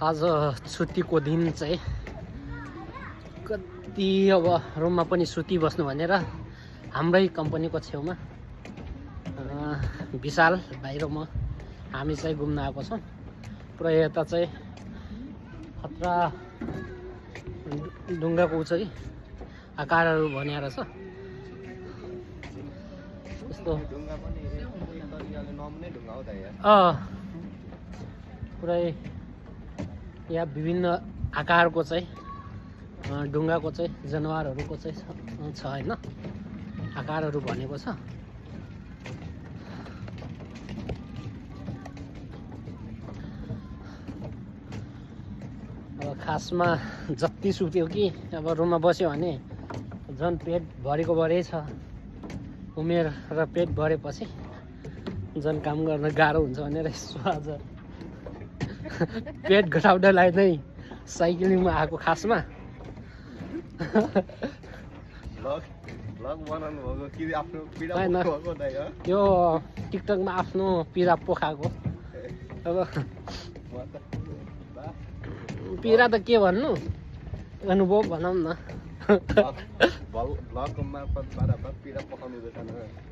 आज छुट्टीको दिन चाहिँ कति अब रुममा पनि सुती बस्नु भनेर हाम्रै कम्पनीको छेउमा विशाल भाइ र म हामी चाहिँ घुम्न आएको छौँ। पुरा यता चाहिँ खतरा ढुङ्गाको चाहिँ आकारहरू बनाएर छ। यस्तो पुरै यहाँ विभिन्न आकारको चाहिँ ढुङ्गाको चाहिँ जनावरहरूको चाहिँ छ होइन, आकारहरू बनेको छ। अब खासमा जति सुत्यो कि अब रुममा बस्यो भने झन् पेट भरेको भरै छ। उमेर र पेट भरेपछि झन् काम गर्न गाह्रो हुन्छ भनेर यसो आज पेट घटाउनलाई नै साइक्लिङमा आएको खासमा। यो टिकटकमा आफ्नो पिरा पोखाएको। अब पिरा त के भन्नु, अनुभव भनौँ न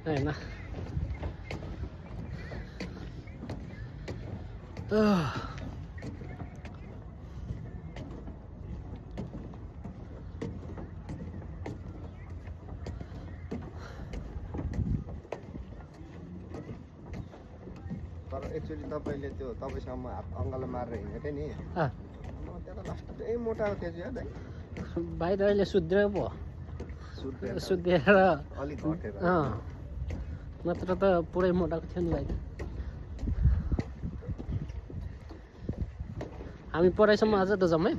होइन। तर एक्चुअली तपाईँले त्यो तपाईँसँग अङ्गालो मारेर हिँडेको थिएँ नि, त्यहाँ त लास्टै मोटाको थियो चाहिँ दाइ। भाइ त अहिले सुध्रियो पो, सुध्रिएर अलिक घटेर, नत्र त पुरै मोटाको थियो नि भाइ। हामी पढाइसम्म अझ त जम्मै